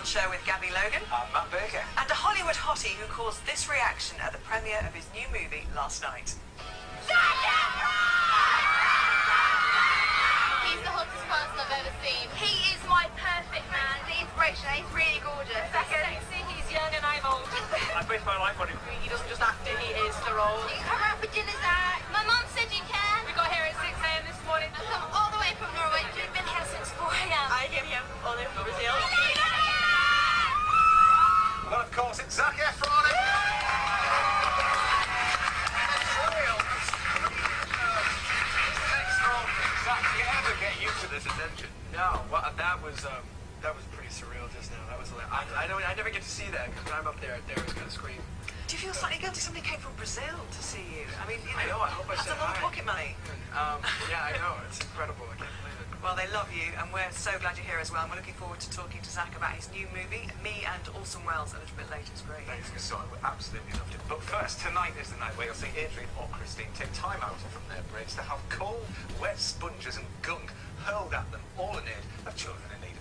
Efron show with Gabby Logan. I'm Matt Baker. And a Hollywood hottie who caused this reaction at the premiere of his new movie last night. He's the hottest person I've ever seen. He is my perfect man. The inspiration. He's really gorgeous. Second, sexy, he's young and I'm old. I based my life on him. He doesn't just act it, he is the role. You can come around for dinner, Zach. My mum said you can. We got here at 6 a.m. this morning. I've come all the way from Norway. You've been here since 4 a.m. I came here all the way from Brazil. Well, of course, it's Zac Efron. Zac, do you ever get used to this attention? No, well, that was pretty surreal just now. That was I never get to see that because I'm up there. There was gonna scream. Do you feel slightly guilty? Somebody came from Brazil to see you. I mean, you I know. I hope I that's said a lot of hi. pocket money. Yeah, I know. It's incredible. I can't believe it. Well, they love you, and we're so glad you're here as well. And we're looking forward to talking to Zac about his new movie, Me and Orson Welles, a little bit later. It's great. Thanks, Gasol. We absolutely loved it. But first, tonight is the night where you'll see Adrian or Christine take time out from their breaks to have cold, wet sponges and gunk hurled at them, all in aid of children in need.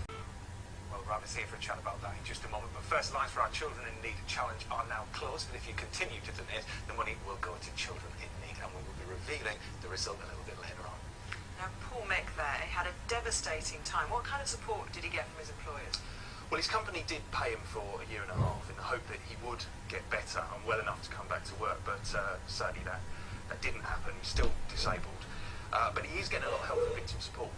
Well, Rabbit's here for a chat about that in just a moment. But first, lines for our Children in Need challenge are now closed. But if you continue to donate, the money will go to children in need, and we will be revealing the result a little bit later on. Now, poor Mick there, he had a devastating time. What kind of support did he get from his employers? Well, his company did pay him for a year and a half in the hope that he would get better and well enough to come back to work, but sadly that didn't happen. He's still disabled. But he is getting a lot of help from victim support,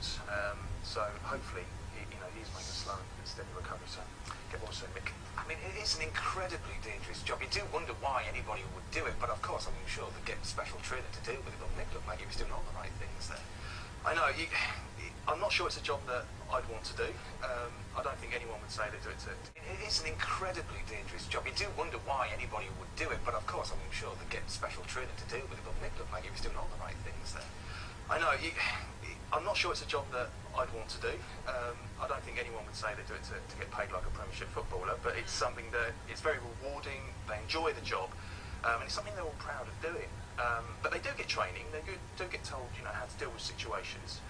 so hopefully he's making a slow and steady recovery. So get well soon, Mick. I mean, it is an incredibly dangerous job. You do wonder why anybody would do it, but of course I'm sure they get special training to deal with it. But Mick looked like he was doing all the right things there. I know. I'm not sure it's a job that I'd want to do. I don't think anyone would say they do it to. It is an incredibly dangerous job. You do wonder why anybody would do it, but of course I'm sure they get special training to deal with it. But Mick looked like he was doing all the right things there. I know. I'm not sure it's a job that I'd want to do. I don't think anyone would say they do it to get paid like a Premiership footballer, but it's something that is very rewarding. They enjoy the job, and it's something they're all proud of doing. But they do get training. They do get told, how to deal with situations.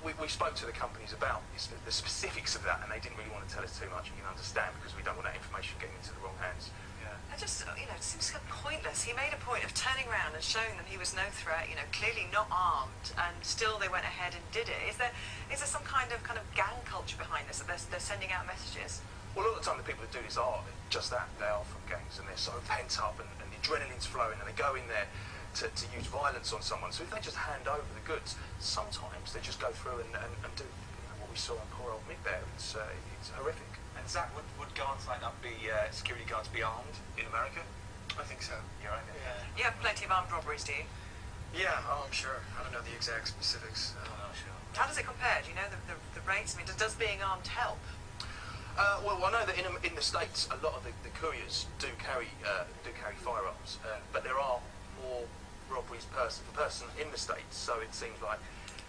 We spoke to the companies about the specifics of that, and they didn't really want to tell us too much. You can understand because we don't want that information getting into the wrong hands. It just, it seems kind of pointless. He made a point of turning around and showing them he was no threat, clearly not armed, and still they went ahead and did it. Is there some kind of gang culture behind this, that they're sending out messages? Well, a lot of the time the people that do this are just that. They are from gangs, and they're so pent up, and the adrenaline's flowing, and they go in there to use violence on someone. So if they just hand over the goods, sometimes they just go through and do what we saw on poor old Mick there. It's horrific. And Zach, would guards like that be security guards be armed In America? I think so. You're right. Yeah. You have plenty of armed robberies, do you? Yeah. Oh, I'm sure. I don't know the exact specifics. Sure. How does it compare? Do you know the rates? I mean, does being armed help? Well, I know that in the States, a lot of the couriers do carry firearms, but there are more robberies person for person in the States. So it seems like,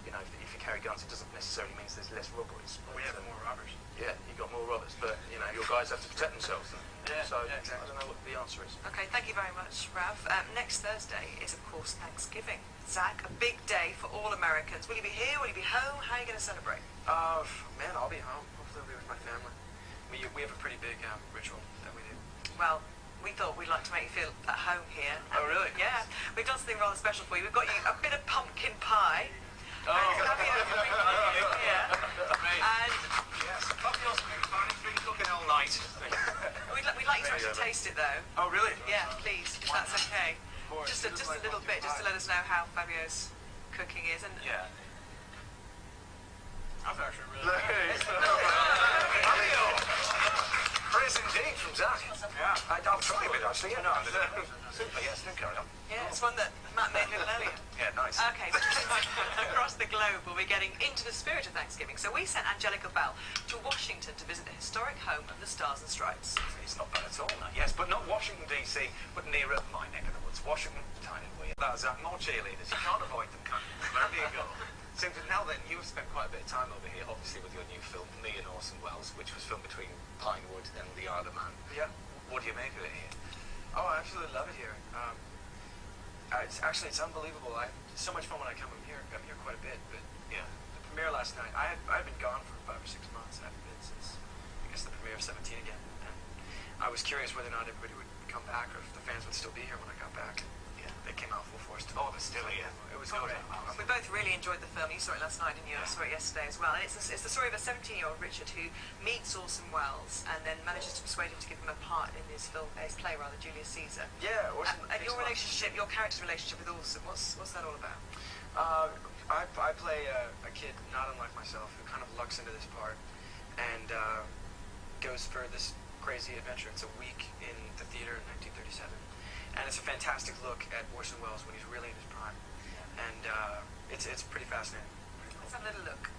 if you carry guns, it doesn't necessarily mean there's less robberies. But, We have more robbers. Yeah, you got more robbers, but your guys have to protect themselves. Yeah, so exactly. I don't know what the answer is. Okay, thank you very much, Rav. Next Thursday is, of course, Thanksgiving. Zac, a big day for all Americans. Will you be here? Will you be home? How are you going to celebrate? Man, I'll be home. Hopefully I'll be with my family. We have a pretty big ritual that we do. Well, we thought we'd like to make you feel at home here. Oh, really? Yeah. We've done something rather special for you. We've got you a bit of pumpkin pie. Oh. And you can have your big pumpkin here. Great. And Yes, fabulous. It's been cooking all night. we'd like you to actually taste it, though. Oh, really? Yeah, please, if that's okay. Just a little bit, just to let us know how Fabio's cooking is. And Yeah. That's actually really Praise indeed from Zac. Yeah. I'll try a bit actually. Yeah, no, super. Yes, then carry on. yeah, it's one that Matt made a little earlier. Yeah, nice. Okay, so across the globe we'll be getting into the spirit of Thanksgiving. So we sent Angelica Bell to Washington to visit the historic home of the Stars and Stripes. It's not bad at all. No. Yes, but not Washington DC, but nearer my neck of the woods. Washington, tiny weird. That's Zac. More cheerleaders. You can't avoid them, can you? Wherever you go. So now then, you've spent quite a bit of time over here, obviously, with your new film, Me and Orson Welles, which was filmed between Pinewood and the Isle of Man. Yeah. What do you make of it here? Oh, I absolutely love it here. It's unbelievable. It's so much fun when I come here. I'm here quite a bit, but Yeah. the premiere last night, I've been gone for 5 or 6 months. I've been since, I guess, the premiere was curious whether or not everybody would come back, or if the fans would still be here when I got back. Yeah, they came out full force. Oh, they're still here. It was Oh, great. yeah. We both really enjoyed the film. You saw it last night, didn't you? I saw it yesterday as well. And it's the story of a 17-year-old Richard who meets Orson Welles and then manages to persuade him to give him a part in his play, Julius Caesar. Yeah, Orson. And your relationship, your character's relationship with Orson, what's that all about? I play a kid not unlike myself who kind of lucks into this part and goes for this crazy adventure. It's a week in the theater in 1937, and it's a fantastic look at Orson Welles when he's really in his prime, and it's pretty fascinating. Let's have a little look.